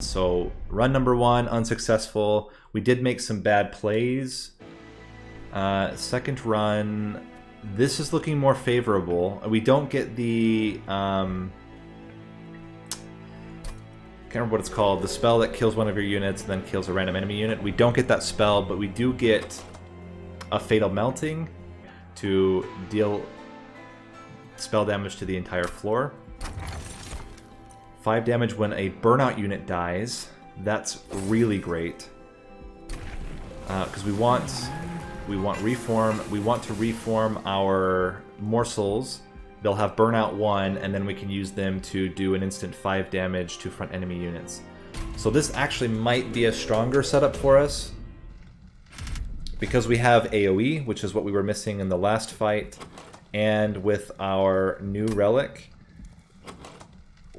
So run number 1, unsuccessful. We did make some bad plays. Second run, this is looking more favorable. We don't get the... can't remember what it's called. The spell that kills one of your units and then kills a random enemy unit. We don't get that spell, but we do get a Fatal Melting to deal spell damage to the entire floor. 5 damage when a burnout unit dies. That's really great. Because we want reform. We want to reform our morsels. They'll have burnout 1, and then we can use them to do an instant 5 damage to front enemy units. So this actually might be a stronger setup for us. Because we have AoE, which is what we were missing in the last fight, and with our new relic,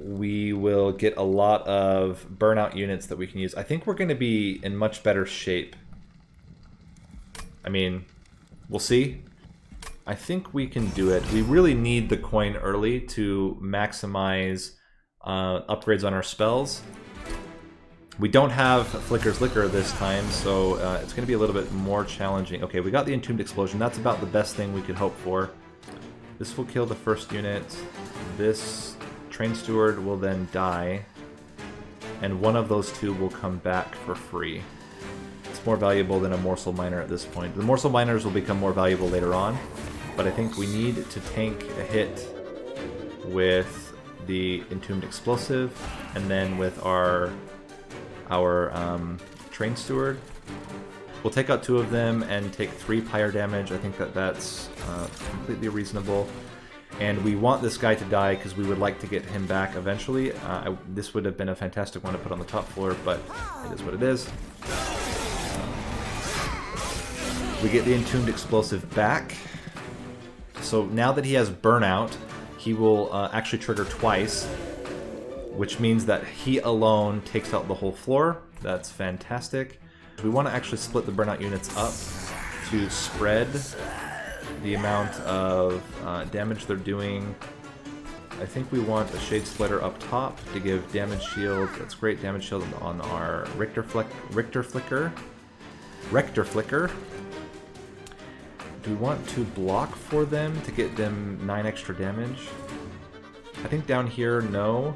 we will get a lot of burnout units that we can use. I think we're going to be in much better shape. I mean, we'll see. I think we can do it. We really need the coin early to maximize upgrades on our spells. We don't have Flicker's Liquor this time, so it's going to be a little bit more challenging. Okay, we got the Entombed Explosion. That's about the best thing we could hope for. This will kill the first unit. This Train Steward will then die. And one of those two will come back for free. It's more valuable than a Morsel Miner at this point. The Morsel Miners will become more valuable later on, but I think we need to tank a hit with the Entombed Explosive, and then with our Train Steward. We'll take out 2 of them and take 3 pyre damage. I think that's completely reasonable. And we want this guy to die because we would like to get him back eventually. This would have been a fantastic one to put on the top floor, but it is what it is. We get the Entombed Explosive back. So now that he has Burnout, he will actually trigger twice, which means that he alone takes out the whole floor. That's fantastic. We want to actually split the burnout units up to spread the amount of damage they're doing. I think we want a Shade Splitter up top to give damage shield. That's great damage shield on our Rector Flicker. Do we want to block for them to get them 9 extra damage? I think down here, no.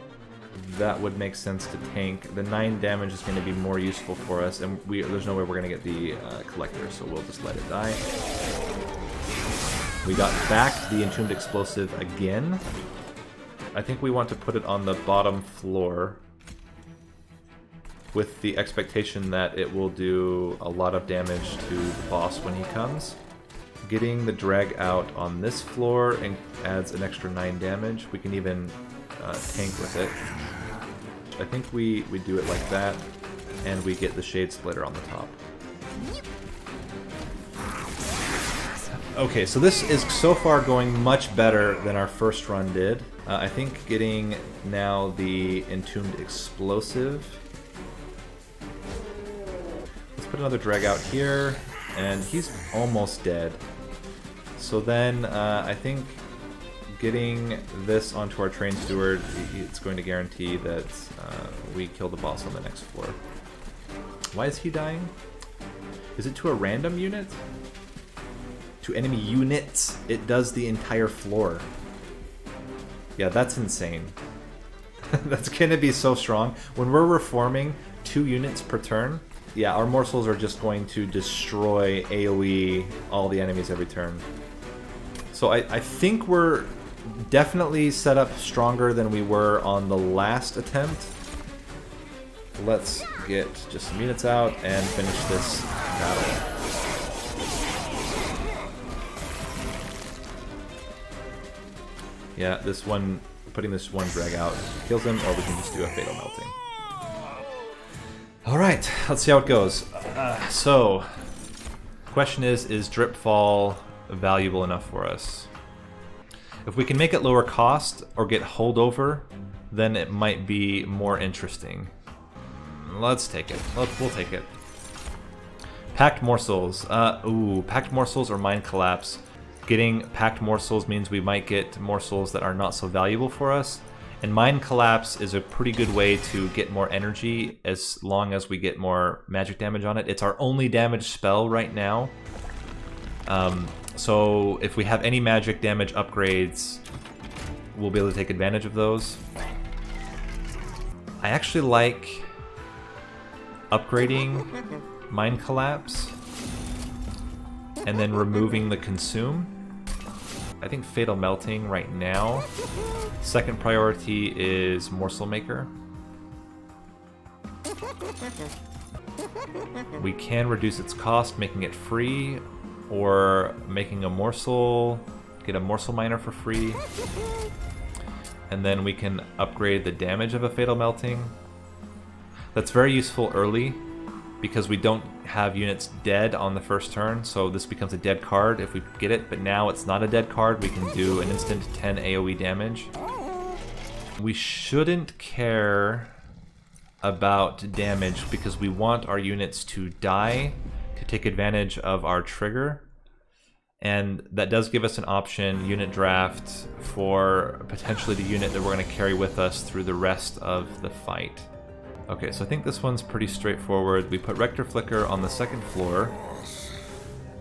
That would make sense to tank. The 9 damage is going to be more useful for us, and there's no way we're going to get the Collector, so we'll just let it die. We got back the Entombed Explosive again. I think we want to put it on the bottom floor with the expectation that it will do a lot of damage to the boss when he comes. Getting the drag out on this floor and adds an extra 9 damage. We can even tank with it. I think we do it like that, and we get the Shade Splitter on the top. Okay, so this is so far going much better than our first run did. I think getting now the Entombed Explosive. Let's put another drag out here, and he's almost dead. So then I think getting this onto our Train Steward, it's going to guarantee that we kill the boss on the next floor. Why is he dying? Is it to a random unit? To enemy units, it does the entire floor. Yeah, that's insane. That's gonna be so strong. When we're reforming 2 units per turn, yeah, our morsels are just going to destroy AoE all the enemies every turn. So I think we're definitely set up stronger than we were on the last attempt. Let's get just some units out and finish this battle. Yeah, this one, putting this one drag out kills him, or we can just do a Fatal Melting. Alright, let's see how it goes. So, question is Dripfall valuable enough for us? If we can make it lower cost or get holdover, then it might be more interesting. Let's take it. We'll take it. Packed Morsels. Packed Morsels or Mind Collapse. Getting Packed Morsels means we might get morsels that are not so valuable for us. And Mind Collapse is a pretty good way to get more energy as long as we get more magic damage on it. It's our only damage spell right now. So if we have any magic damage upgrades, we'll be able to take advantage of those. I actually like upgrading Mind Collapse and then removing the Consume. I think Fatal Melting right now. Second priority is Morsel Maker. We can reduce its cost, making it free, or making a morsel, get a morsel miner for free. And then we can upgrade the damage of a Fatal Melting. That's very useful early because we don't have units dead on the first turn, so this becomes a dead card if we get it, but now it's not a dead card. We can do an instant 10 AoE damage. We shouldn't care about damage because we want our units to die to take advantage of our trigger. And that does give us an option, unit draft, for potentially the unit that we're going to carry with us through the rest of the fight. Okay, so I think this one's pretty straightforward. We put Rector Flicker on the second floor.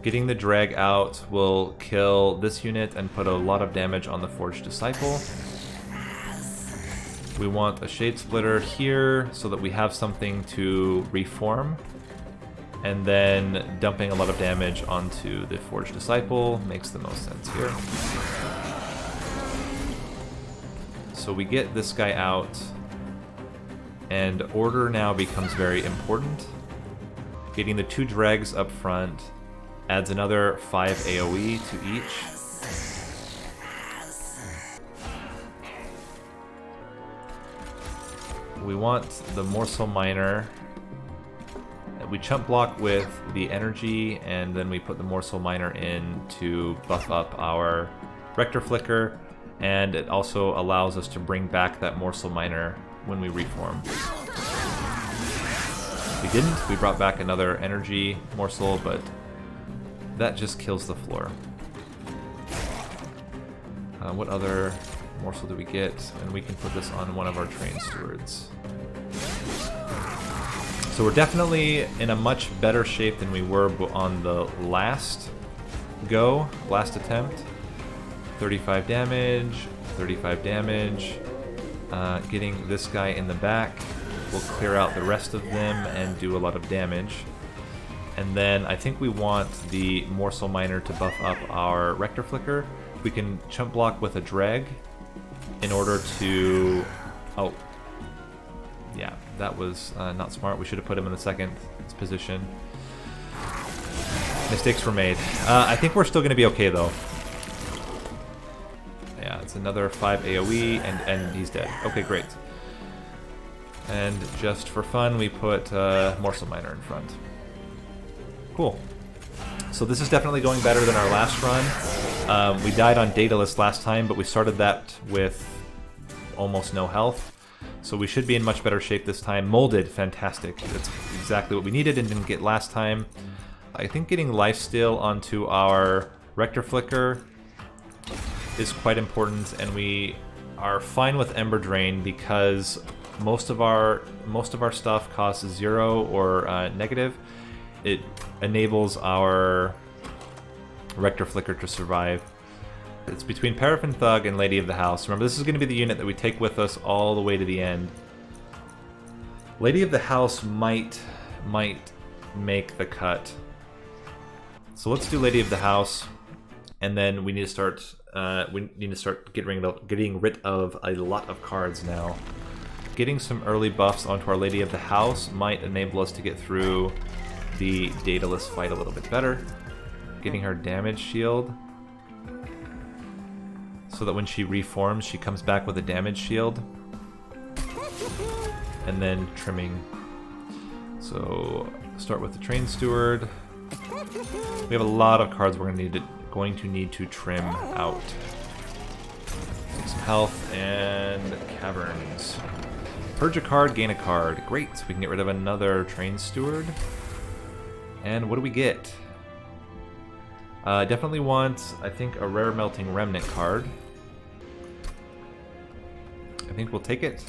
Getting the drag out will kill this unit and put a lot of damage on the Forged Disciple. We want a Shade Splitter here so that we have something to reform. And then dumping a lot of damage onto the Forged Disciple makes the most sense here. So we get this guy out, and order now becomes very important. Getting the 2 dregs up front adds another 5 AoE to each. We want the Morsel Miner. We chump block with the energy, and then we put the Morsel Miner in to buff up our Rector Flicker, and it also allows us to bring back that Morsel Miner when we reform. We didn't. We brought back another energy morsel, but that just kills the floor. What other morsel do we get? And we can put this on one of our train stewards. So we're definitely in a much better shape than we were on the last attempt. 35 damage, 35 damage. Getting this guy in the back will clear out the rest of them and do a lot of damage. And then I think we want the Morsel Miner to buff up our Rector Flicker. We can chump block with a drag in order to... Oh. Yeah, that was not smart. We should have put him in the second position. Mistakes were made. I think we're still going to be okay, though. Yeah, it's another 5 AoE, and he's dead. Okay, great. And just for fun, we put Morsel Miner in front. Cool. So this is definitely going better than our last run. We died on Daedalus last time, but we started that with almost no health. So we should be in much better shape this time. Molded, fantastic. That's exactly what we needed and didn't get last time. I think getting Lifesteal onto our Rector Flicker is quite important, and we are fine with Ember Drain because most of our stuff costs 0 or negative. It enables our Rector Flicker to survive. It's between Paraffin Thug and Lady of the House. Remember, this is going to be the unit that we take with us all the way to the end. Lady of the House might make the cut. So let's do Lady of the House, and then we need to start. Getting rid of a lot of cards now. Getting some early buffs onto our Lady of the House might enable us to get through the Daedalus fight a little bit better. Getting her damage shield, so that when she reforms, she comes back with a damage shield. And then trimming. So start with the Train Steward. We have a lot of cards we're going to need to trim out. Take some health and Caverns. Purge a card, gain a card. Great, so we can get rid of another Train Steward. And what do we get? Definitely want, I think, a Rare Melting Remnant card. I think we'll take it.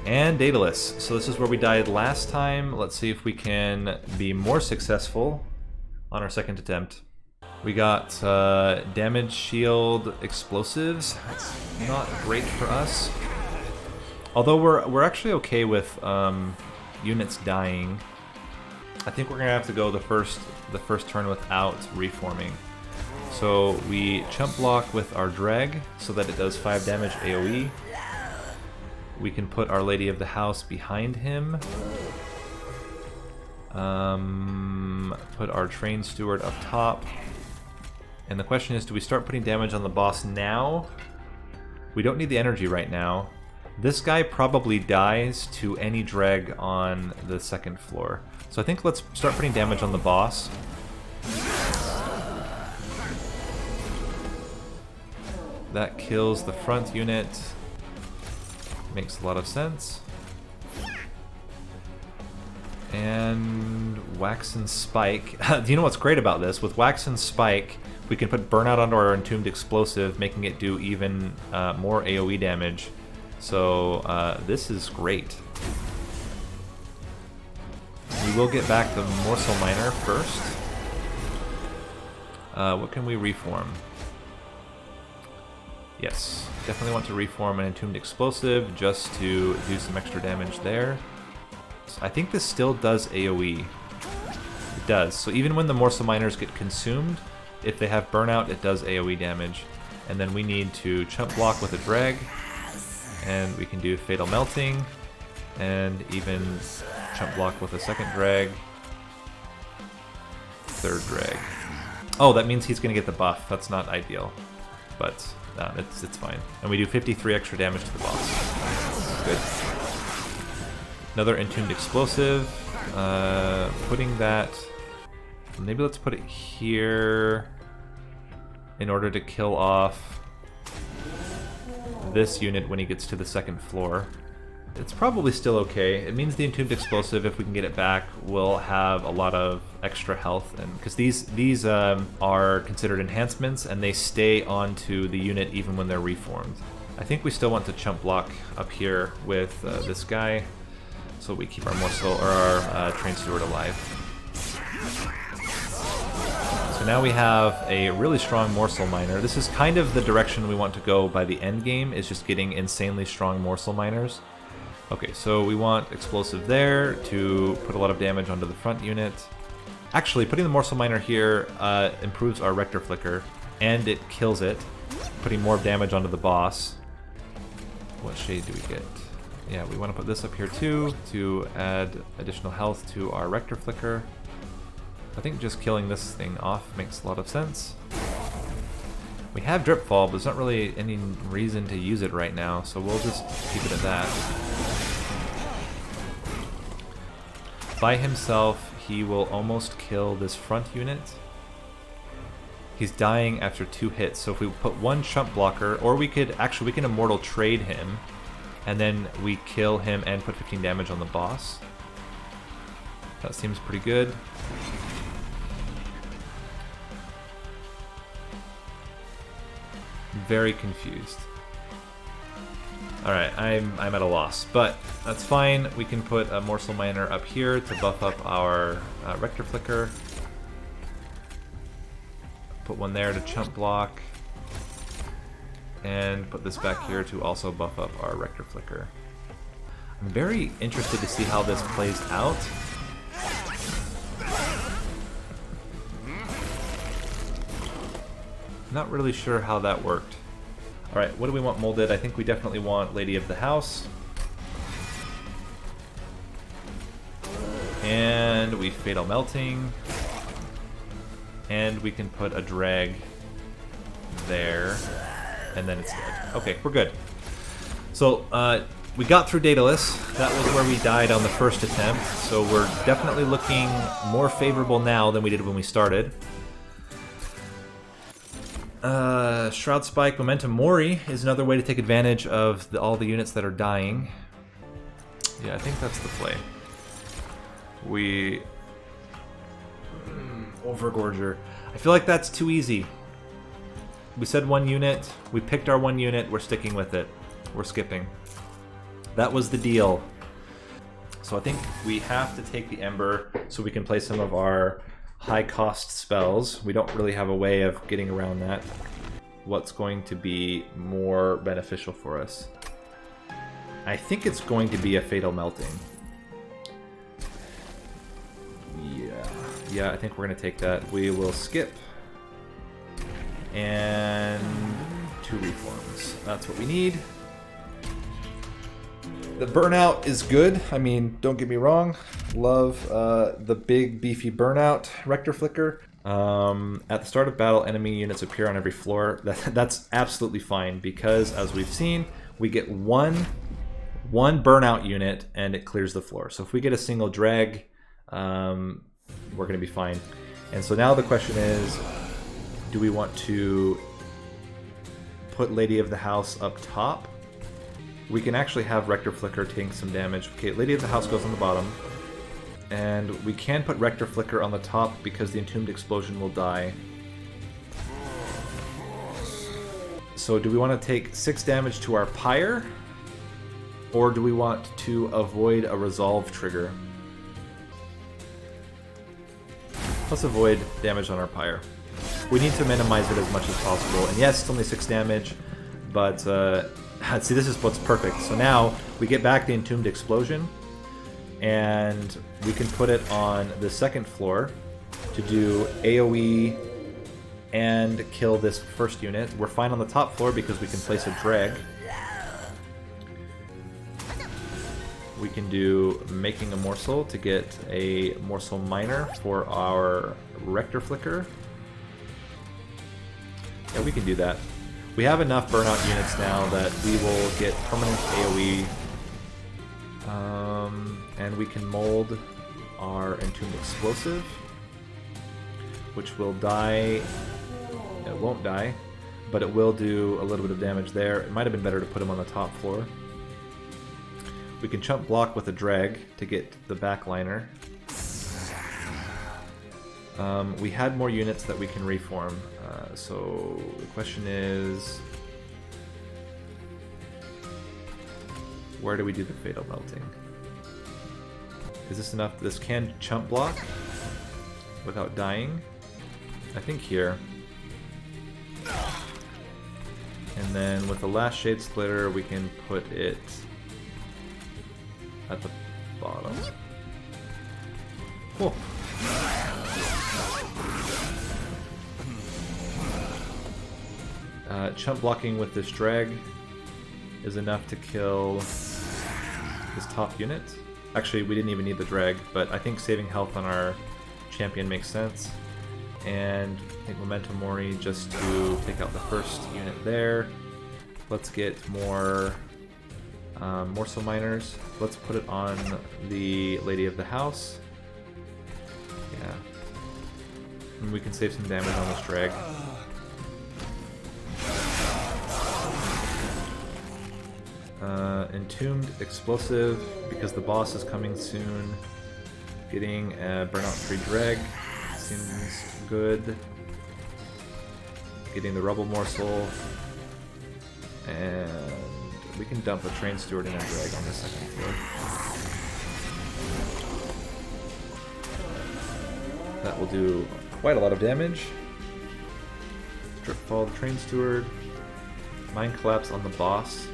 And Daedalus. So this is where we died last time. Let's see if we can be more successful on our second attempt. We got damage, shield, explosives. That's not great for us. Although we're actually okay with units dying. I think we're gonna have to go the first turn without reforming. So we chump block with our drag so that it does 5 damage AoE. We can put Our Lady of the House behind him. Put our Train Steward up top. And the question is, do we start putting damage on the boss now? We don't need the energy right now. This guy probably dies to any drag on the second floor. So I think let's start putting damage on the boss. That kills the front unit. Makes a lot of sense. And Wax and Spike. Do you know what's great about this? With Wax and Spike, we can put Burnout onto our Entombed Explosive, making it do even more AoE damage. So this is great. We will get back the Morsel Miner first. What can we reform? Yes, definitely want to reform an Entombed Explosive just to do some extra damage there. I think this still does AoE. It does. So even when the Morsel Miners get consumed, if they have Burnout, it does AoE damage. And then we need to chump block with a drag. And we can do Fatal Melting. And even chump block with a second drag. Third drag. Oh, that means he's going to get the buff. That's not ideal. But it's fine. And we do 53 extra damage to the boss. Good. Another Entombed Explosive. Putting that... Maybe let's put it here in order to kill off this unit when he gets to the second floor. It's probably still okay. It means the Entombed Explosive, if we can get it back, will have a lot of extra health, and because these are considered enhancements and they stay onto the unit even when they're reformed. I think we still want to chump block up here with this guy, so we keep our Morsel or our Train Steward alive. So now we have a really strong Morsel Miner. This is kind of the direction we want to go by the end game, is just getting insanely strong Morsel Miners. Okay, so we want Explosive there to put a lot of damage onto the front unit. Actually, putting the Morsel Miner here improves our Rector Flicker, and it kills it, putting more damage onto the boss. What shade do we get? Yeah, we want to put this up here too, to add additional health to our Rector Flicker. I think just killing this thing off makes a lot of sense. We have Drip Fall, but there's not really any reason to use it right now, so we'll just keep it at that. By himself, he will almost kill this front unit. He's dying after 2 hits, so if we put one chump blocker, or we can Immortal Trade him, and then we kill him and put 15 damage on the boss. That seems pretty good. Very confused. Alright, I'm at a loss, but that's fine. We can put a Morsel Miner up here to buff up our Rector Flicker. Put one there to chump block. And put this back here to also buff up our Rector Flicker. I'm very interested to see how this plays out. Not really sure how that worked. Alright, what do we want molded? I think we definitely want Lady of the House. And we Fatal Melting. And we can put a drag there. And then it's dead. Okay, we're good. So, we got through Daedalus. That was where we died on the first attempt. So we're definitely looking more favorable now than we did when we started. Shroud Spike, Momentum Mori is another way to take advantage of all the units that are dying. Yeah, I think that's the play. We... Overgorger. I feel like that's too easy. We said 1 unit. We picked our 1 unit. We're sticking with it. We're skipping. That was the deal. So I think we have to take the Ember so we can play some of our high-cost spells. We don't really have a way of getting around that. What's going to be more beneficial for us? I think it's going to be a Fatal Melting. Yeah, I think we're going to take that. We will skip. And 2 reforms. That's what we need. The burnout is good. I mean, don't get me wrong. Love the big, beefy burnout Rector Flicker. At the start of battle, enemy units appear on every floor. That's absolutely fine because, as we've seen, we get one burnout unit and it clears the floor. So if we get a single drag, we're going to be fine. And so now the question is, do we want to put Lady of the House up top? We can actually have Rector Flicker take some damage. Okay, Lady of the House goes on the bottom. And we can put Rector Flicker on the top because the Entombed Explosion will die. So do we want to take 6 damage to our Pyre? Or do we want to avoid a Resolve trigger? Let's avoid damage on our Pyre. We need to minimize it as much as possible. And yes, it's only 6 damage, but see, this is what's perfect. So now we get back the Entombed Explosion, and we can put it on the 2nd floor to do AoE and kill this first unit. We're fine on the top floor because we can place a drag. We can do Making a Morsel to get a Morsel Miner for our Rector Flicker. Yeah, we can do that. We have enough burnout units now that we will get permanent AoE. And we can mold our Entombed Explosive, which will die. It won't die, but it will do a little bit of damage there. It might have been better to put him on the top floor. We can chump block with a drag to get the backliner. We had more units that we can reform, so the question is, where do we do the Fatal Melting? Is this enough? This can chump block without dying. I think here. And then with the last Shade Splitter, we can put it at the bottom. Cool. Chump blocking with this drag is enough to kill this top unit. Actually, we didn't even need the drag, but I think saving health on our champion makes sense. And I think Memento Mori just to take out the first unit there. Let's get more Morsel Miners. Let's put it on the Lady of the House. Yeah. And we can save some damage on this drag. Entombed Explosive, because the boss is coming soon. Getting a Burnout 3 drag seems good. Getting the Rubble Morsel. And we can dump a Train Steward and a drag on the 2nd floor. That will do quite a lot of damage. Drip Fall the Train Steward. Mind Collapse on the boss.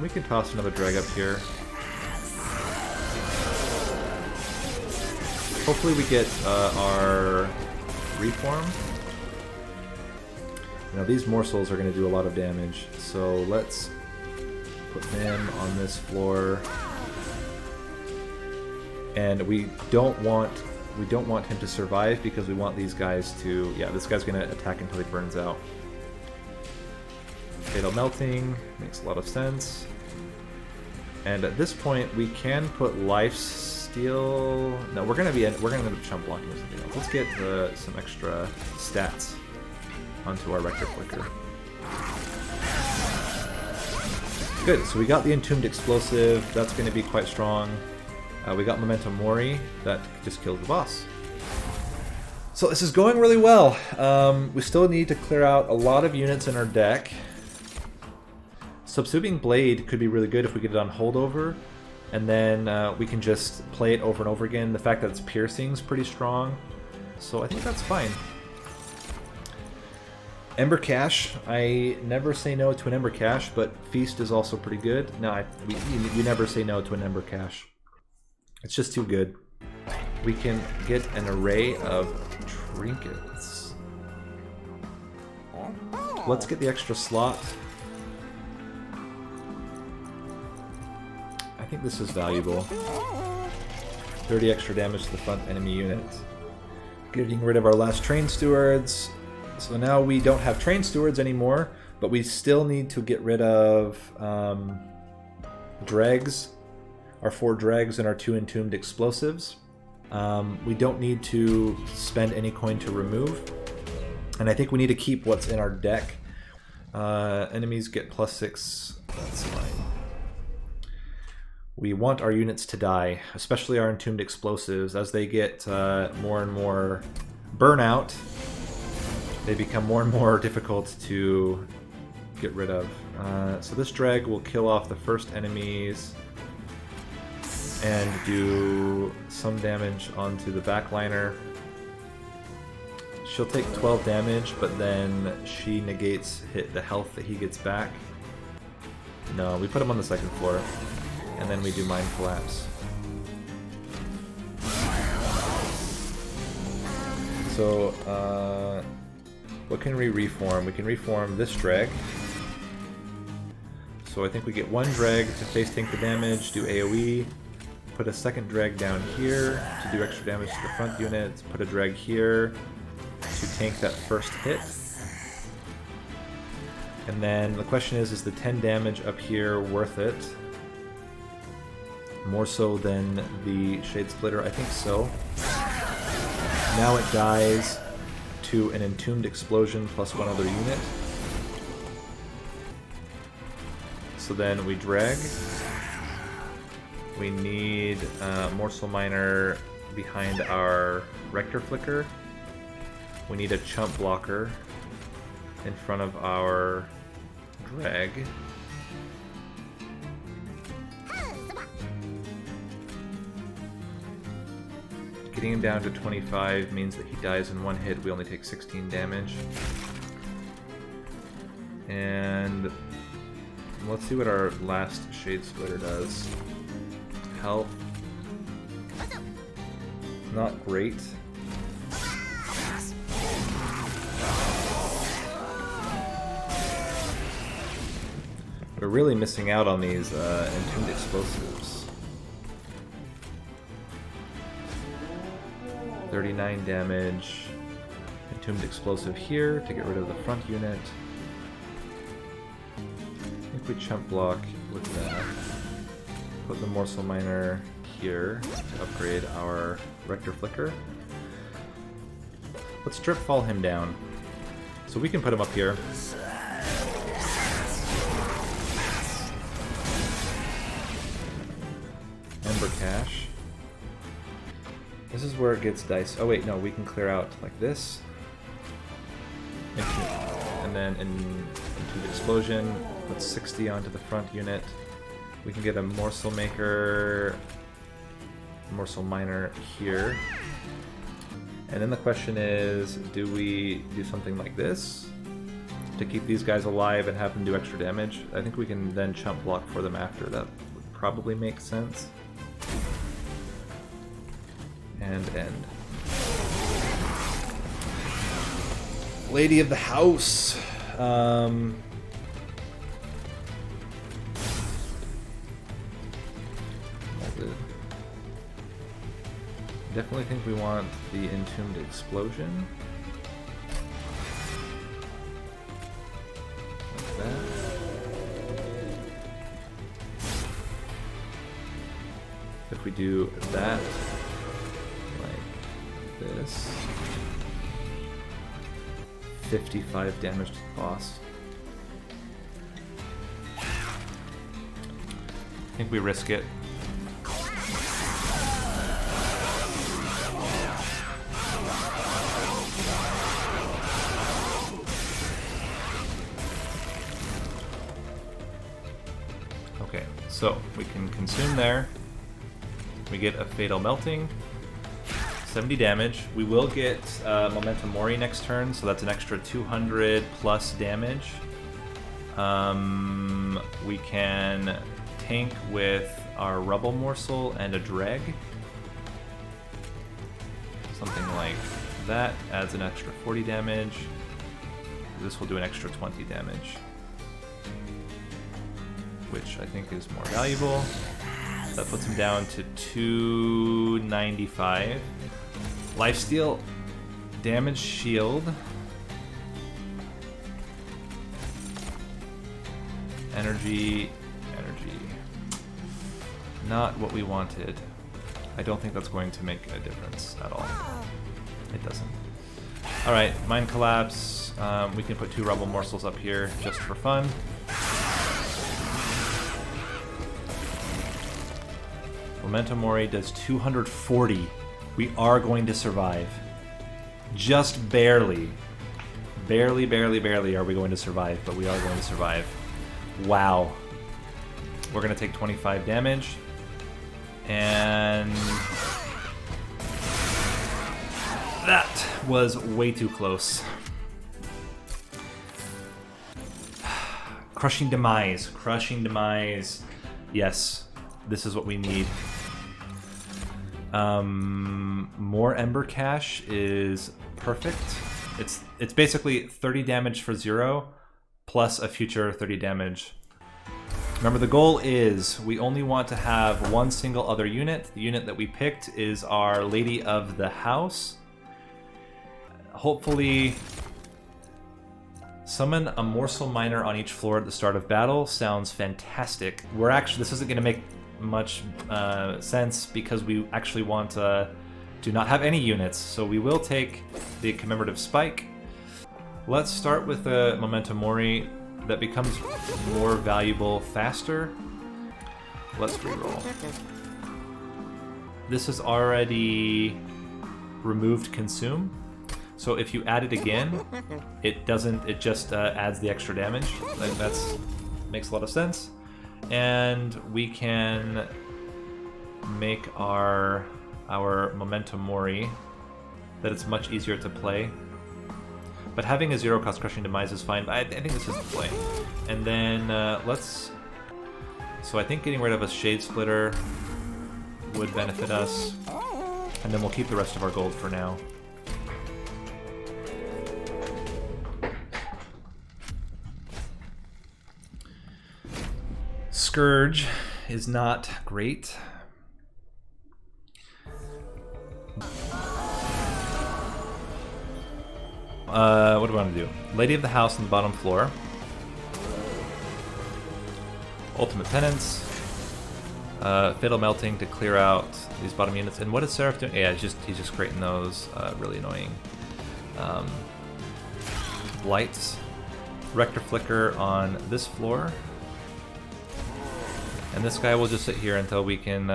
We can toss another drag up here. Hopefully we get our reform. Now these morsels are going to do a lot of damage, so let's put him on this floor. And we don't want him to survive because we want these guys to. Yeah, this guy's going to attack until he burns out. Fatal Melting makes a lot of sense. And at this point, we can put Lifesteal. No, we're gonna end up chump blocking or something else. Let's get some extra stats onto our Rector Flicker. Good. So we got the Entombed Explosive. That's going to be quite strong. We got Memento Mori. That just kills the boss. So this is going really well. We still need to clear out a lot of units in our deck. Subsuming Blade could be really good if we get it on holdover, and then we can just play it over and over again. The fact that it's piercing is pretty strong, so I think that's fine. Ember Cache, I never say no to an Ember Cache, but Feast is also pretty good. No, you never say no to an Ember Cache. It's just too good. We can get an array of trinkets. Let's get the extra slot. I think this is valuable. 30 extra damage to the front enemy unit. Getting rid of our last train stewards. So now we don't have train stewards anymore, but we still need to get rid of dregs. Our 4 dregs and our 2 entombed explosives. We don't need to spend any coin to remove. And I think we need to keep what's in our deck. Enemies get +6. That's fine. We want our units to die, especially our entombed explosives. As they get more and more burnout, they become more and more difficult to get rid of. So this drag will kill off the first enemies and do some damage onto the backliner. She'll take 12 damage, but then she negates the health that he gets back. No, we put him on the second floor, and then we do Mind Collapse. So, what can we reform? We can reform this drag. So I think we get 1 drag to face tank the damage, do AoE. Put a second drag down here to do extra damage to the front unit. Put a drag here to tank that first hit. And then the question is the 10 damage up here worth it? More so than the Shade Splitter? I think so. Now it dies to an Entombed Explosion plus 1 other unit. So then we drag. We need Morsel Miner behind our Rector Flicker. We need a Chump Blocker in front of our drag. Getting him down to 25 means that he dies in 1 hit. We only take 16 damage. And let's see what our last Shade Splitter does. Health. Not great. We're really missing out on these Entombed Explosives. 39 damage. Entombed Explosive here to get rid of the front unit. I think we chump block with that. Put the Morsel Miner here to upgrade our Rector Flicker. Let's Drip Fall him down. So we can put him up here. Ember Cache. This is where it gets dice. Oh wait, no, we can clear out like this. And then into the explosion, put 60 onto the front unit. We can get a Morsel Maker, Morsel Miner here. And then the question is, do we do something like this to keep these guys alive and have them do extra damage? I think we can then chump block for them after. That would probably make sense. And end. Lady of the House. Definitely think we want the Entombed Explosion. Like that. If we do that, like this, 55 damage to the boss. I think we risk it. Okay, so we can consume there. We get a Fatal Melting. 70 damage. We will get Momentum Mori next turn, so that's an extra 200 plus damage. We can tank with our Rubble Morsel and a Dreg. Something like that adds an extra 40 damage. This will do an extra 20 damage, which I think is more valuable. That puts him down to 295. Lifesteal, damage shield, energy. Not what we wanted. I don't think that's going to make a difference at all. It doesn't. Alright, Mind Collapse. We can put 2 Rubble Morsels up here just for fun. Momentum Mori does 240. We are going to survive. Just barely. Barely are we going to survive, but we are going to survive. Wow. We're going to take 25 damage. And that was way too close. Crushing Demise. Crushing Demise. Yes, this is what we need. More Ember Cache is perfect. It's basically 30 damage for 0 plus a future 30 damage. Remember, the goal is we only want to have one single other unit. The unit that we picked is our Lady of the House. Hopefully, summon a Morsel Miner on each floor at the start of battle sounds fantastic. This isn't going to make much sense because we actually want to do not have any units, so we will take the Commemorative Spike. Let's start with a Momentum Mori that becomes more valuable faster. Let's reroll. This has already removed Consume, so if you add it again, it doesn't. It just adds the extra damage. That makes a lot of sense. And we can make our Momentum Mori that it's much easier to play. But having a 0-cost Crushing Demise is fine, but I think this is the play. And then so I think getting rid of a Shade Splitter would benefit us. And then we'll keep the rest of our gold for now. Scourge is not great. What do I want to do? Lady of the House on the bottom floor. Ultimate Penance. Fatal Melting to clear out these bottom units. And what is Seraph doing? Yeah, he's just creating those. Really annoying. Lights. Rector Flicker on this floor. And this guy will just sit here until we can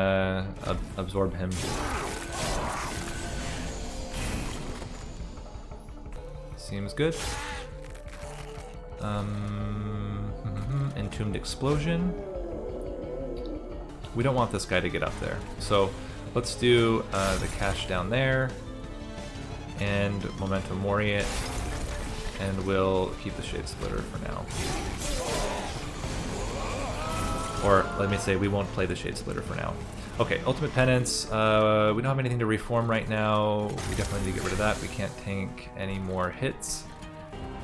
absorb him. Seems good. Entombed Explosion. We don't want this guy to get up there. So let's do the cache down there. And Momentum Mori it. And we'll keep the Shade Splitter for now. Or let me say, we won't play the Shade Splitter for now. Okay, Ultimate Penance. We don't have anything to reform right now. We definitely need to get rid of that. We can't tank any more hits.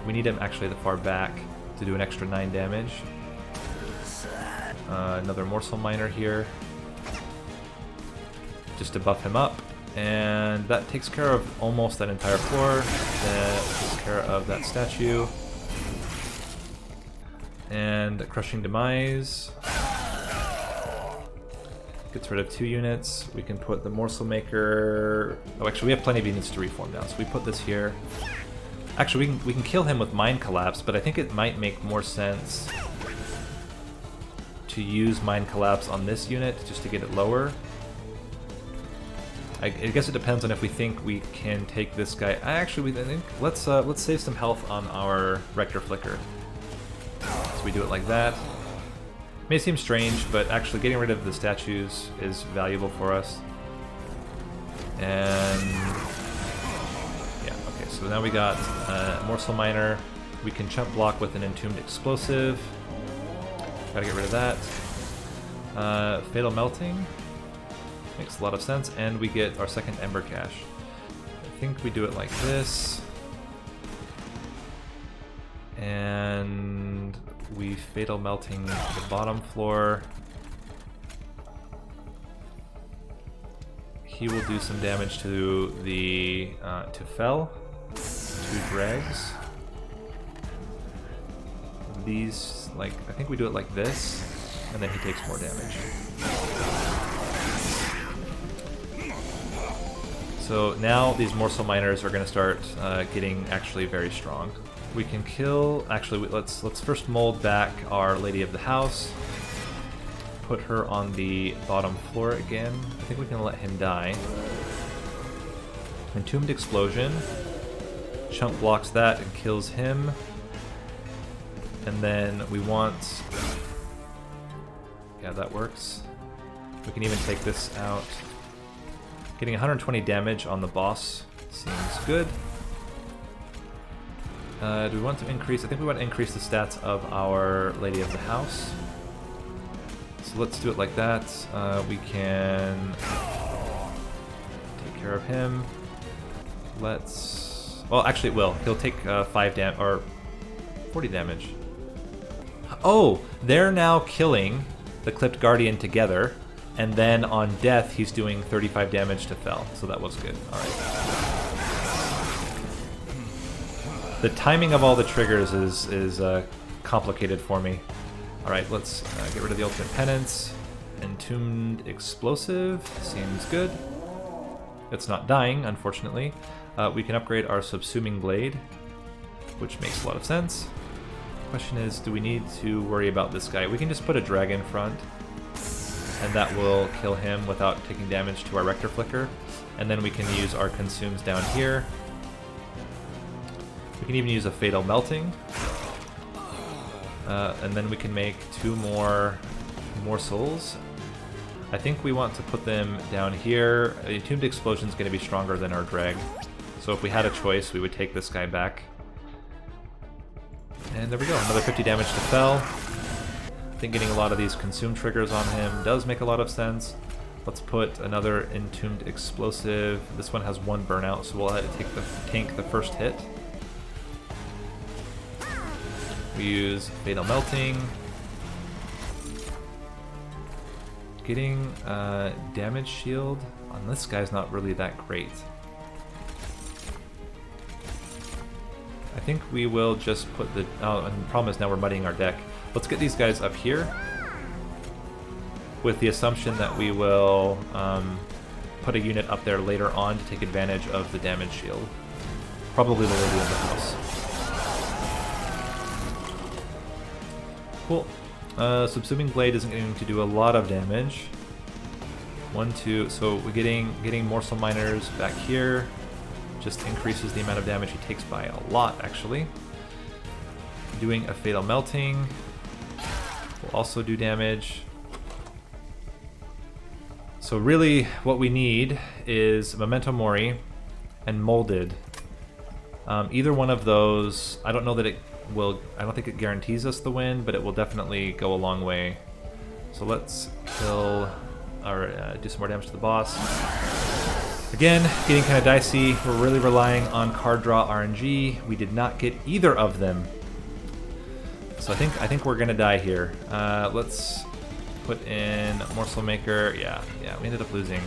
We need him actually at the far back to do an extra 9 damage. Another Morsel Miner here. Just to buff him up. And that takes care of almost that entire floor. That takes care of that statue. And Crushing Demise. Gets rid of 2 units. We can put the Morsel Maker... Oh, actually, we have plenty of units to reform now, so we put this here. Actually, we can kill him with Mind Collapse, but I think it might make more sense to use Mind Collapse on this unit just to get it lower. I guess it depends on if we think we can take this guy. I think let's save some health on our Rector Flicker. So we do it like that. May seem strange, but actually getting rid of the statues is valuable for us. And yeah, okay, so now we got Morsel Miner. We can chump block with an Entombed Explosive. Gotta get rid of that. Fatal Melting. Makes a lot of sense, and we get our second Ember Cache. I think we do it like this. And we Fatal Melting the bottom floor. He will do some damage to the to Fel, 2 dregs. These, like, I think we do it like this, and then he takes more damage. So now these Morsel Miners are going to start getting actually very strong. We can kill. Actually, let's first mold back our Lady of the House. Put her on the bottom floor again. I think we can let him die. Entombed Explosion. Chump blocks that and kills him. And then we want... yeah, that works. We can even take this out. Getting 120 damage on the boss seems good. Do we want to increase? I think we want to increase the stats of our Lady of the House. So let's do it like that. We can take care of him. Let's... well, actually it will. He'll take 5 damage, or 40 damage. Oh, they're now killing the Clipped Guardian together, and then on death he's doing 35 damage to Fel, so that was good. Alright. The timing of all the triggers is complicated for me. Alright, let's get rid of the Ultimate Penance. Entombed Explosive seems good. It's not dying, unfortunately. We can upgrade our Subsuming Blade, which makes a lot of sense. Question is, do we need to worry about this guy? We can just put a drag in front, and that will kill him without taking damage to our Rector Flicker. And then we can use our Consumes down here. We can even use a Fatal Melting. And then we can make 2 more Morsels. I think we want to put them down here. Entombed Explosion is going to be stronger than our drag. So if we had a choice, we would take this guy back. And there we go, another 50 damage to Fel. I think getting a lot of these Consume triggers on him does make a lot of sense. Let's put another Entombed Explosive. This one has 1 burnout, so we'll tank the first hit. We use Fatal Melting. Getting damage shield on this guy's not really that great. I think we will just put the... oh, and the problem is now we're muddying our deck. Let's get these guys up here, with the assumption that we will put a unit up there later on to take advantage of the damage shield. Probably the Lady of the House. Cool. Subsuming Blade isn't going to do a lot of damage. 1, 2, so we're getting Morsel Miners back here. Just increases the amount of damage he takes by a lot, actually. Doing a Fatal Melting will also do damage. So really, what we need is Memento Mori and Molded. Either one of those, I don't know that it will, I don't think it guarantees us the win, but it will definitely go a long way. So let's kill, or do some more damage to the boss. Again, getting kind of dicey. We're really relying on card draw RNG. We did not get either of them. So I think we're gonna die here. Let's put in Morsel Maker. Yeah, we ended up losing.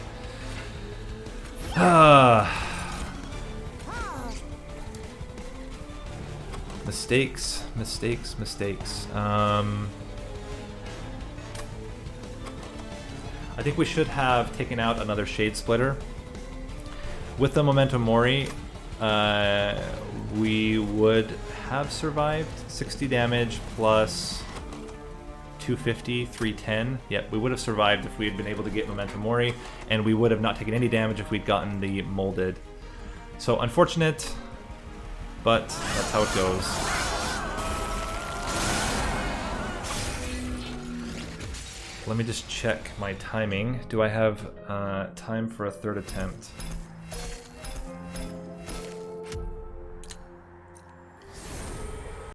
Mistakes. I think we should have taken out another Shade Splitter. With the Memento Mori, we would have survived 60 damage plus 250, 310. Yep, we would have survived if we had been able to get Memento Mori, and we would have not taken any damage if we'd gotten the Molded. So unfortunate, but that's how it goes. Let me just check my timing. Do I have time for a third attempt?